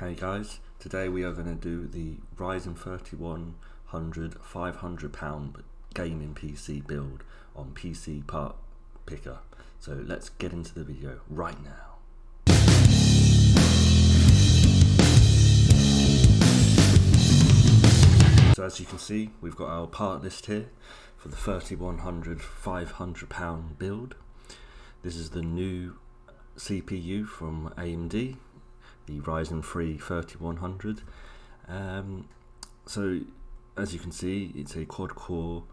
Hey guys, today we are going to do the Ryzen 3100 £500 gaming PC build on PCPartPicker. So let's get into the video right now. So as you can see, we've got our part list here for the 3100 £500 build. This is the new CPU from AMD, the Ryzen 3 3100. So as you can see, it's a quad core,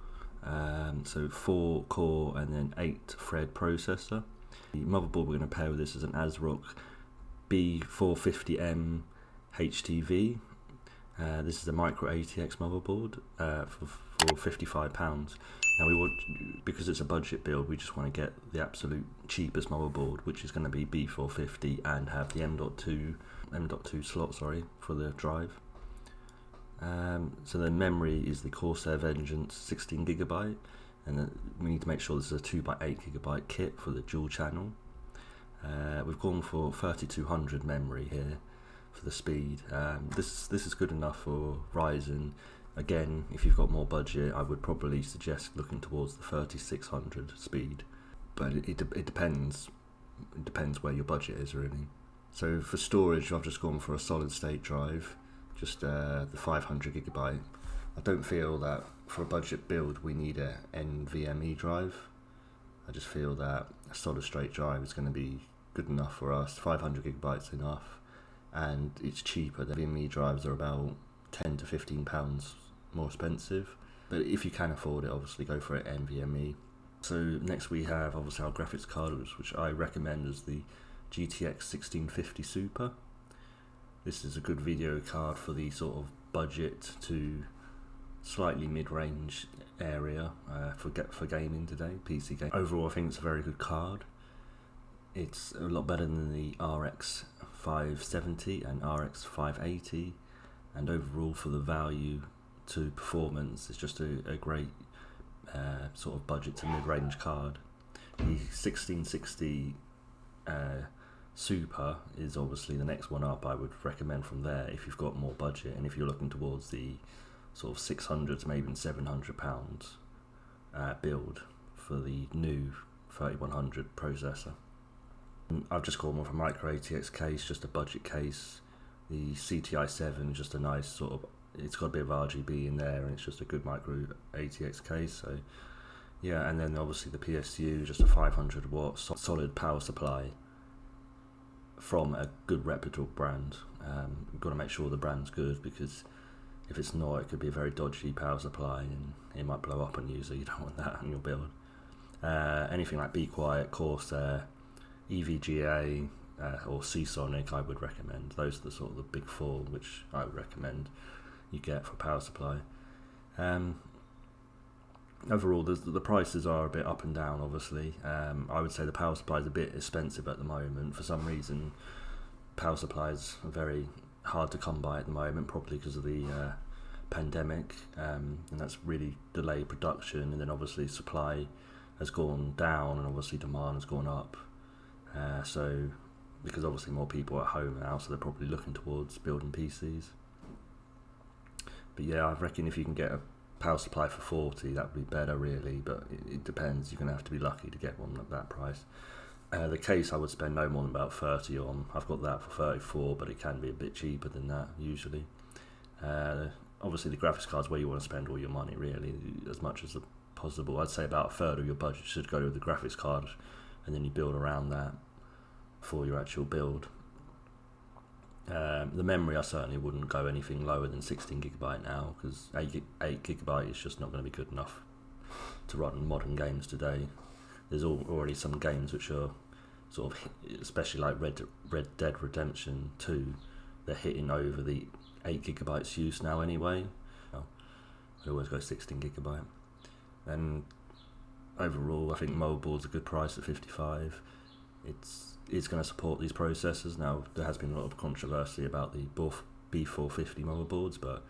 so 4 core and then 8 thread processor. The motherboard we're going to pair with this is an ASRock B450M HTV. This is a MicroATX motherboard for £55. Now we want, because it's a budget build, we just want to get the absolute cheapest motherboard, which is going to be B450 and have the M.2 slot, for the drive. So the memory is the Corsair Vengeance 16GB, and we need to make sure this is a 2x8GB kit for the dual channel. We've gone for 3200 memory here for the speed. This is good enough for Ryzen. Again, if you've got more budget, I would probably suggest looking towards the 3600 speed, but it depends. It depends where your budget is, really. So for storage, I've just gone for a solid state drive, just the 500GB. I don't feel that for a budget build we need a NVMe drive. I just feel that a solid state drive is going to be good enough for us. 500GB enough, and it's cheaper. The NVMe drives are about £10 to £15 more expensive, but if you can afford it, obviously go for it NVMe. So next we have obviously our graphics card, which I recommend as the GTX 1650 Super. This is a good video card for the sort of budget to slightly mid-range area for gaming today, PC game. Overall, I think it's a very good card. It's a lot better than the RX 570 and RX 580, and overall for the value to performance, it's just a great sort of budget to mid-range card. The 1660 Super is obviously the next one up. I would recommend from there if you've got more budget, and if you're looking towards the sort of 600 to maybe even £700 build for the new 3100 processor. I've just got one for MicroATX case, just a budget case. The CTI7 is just a nice sort of, it's got a bit of RGB in there, and it's just a good MicroATX case. So yeah, and then obviously the PSU, just a 500 watt solid power supply from a good reputable brand. You've got to make sure the brand's good, because if it's not, it could be a very dodgy power supply and it might blow up on you, so you don't want that on your build. Anything like Be Quiet, Corsair, EVGA, or Seasonic I would recommend. Those are the sort of the big four which I would recommend you get for power supply. Overall, the prices are a bit up and down, obviously. I would say the power supply is a bit expensive at the moment. For some reason, power supplies are very hard to come by at the moment, probably because of the pandemic, and that's really delayed production. And then obviously supply has gone down, and obviously demand has gone up. So because obviously more people are at home now, so they're probably looking towards building PCs. But yeah, I reckon if you can get a power supply for 40, that would be better, really, but it depends. You're going to have to be lucky to get one at that price. The case I would spend no more than about 30 on. I've got that for 34, but it can be a bit cheaper than that usually. Obviously the graphics card's where you want to spend all your money, really, as much as possible. I'd say about a third of your budget should go to the graphics card, and then you build around that for your actual build. The memory, I certainly wouldn't go anything lower than 16GB now, because 8GB is just not going to be good enough to run modern games today. There's already some games which are sort of, especially like Red Dead Redemption 2, they're hitting over the 8GB use now anyway. I always go 16GB. And overall, I think motherboard's a good price at 55. It's going to support these processors. Now, there has been a lot of controversy about the B450 motherboards, but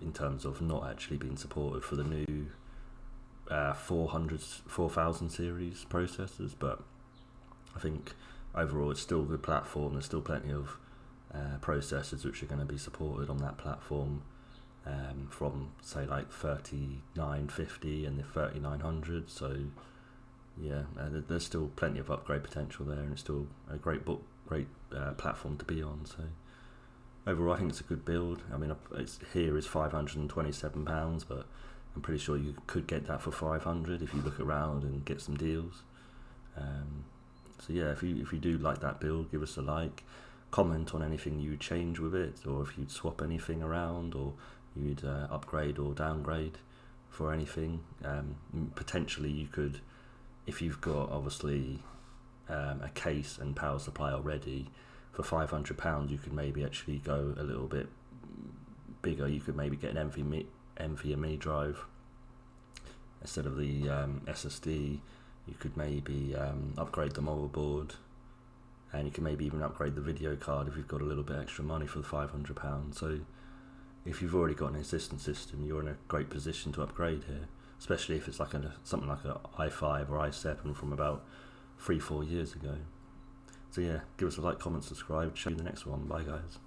in terms of not actually being supported for the new 4000 series processors, but I think overall it's still a good platform. There's still plenty of processors which are going to be supported on that platform, from say like 3950 and the 3900. So yeah, there's still plenty of upgrade potential there, and it's still a great platform to be on. So overall, I think it's a good build. I mean, it's here is £527, but I'm pretty sure you could get that for 500 if you look around and get some deals. So yeah, if you do like that build, give us a like, comment on anything you would change with it, or if you'd swap anything around, or you'd upgrade or downgrade for anything. Potentially you could, if you've got obviously a case and power supply already, for £500 you could maybe actually go a little bit bigger. You could maybe get an NVMe drive instead of the SSD. You could maybe upgrade the motherboard, and you can maybe even upgrade the video card if you've got a little bit extra money for the £500. So if you've already got an existing system, you're in a great position to upgrade here, especially if it's like something like an i5 or i7 from about 3-4 years ago. So yeah, give us a like, comment, subscribe, show you the next one. Bye guys.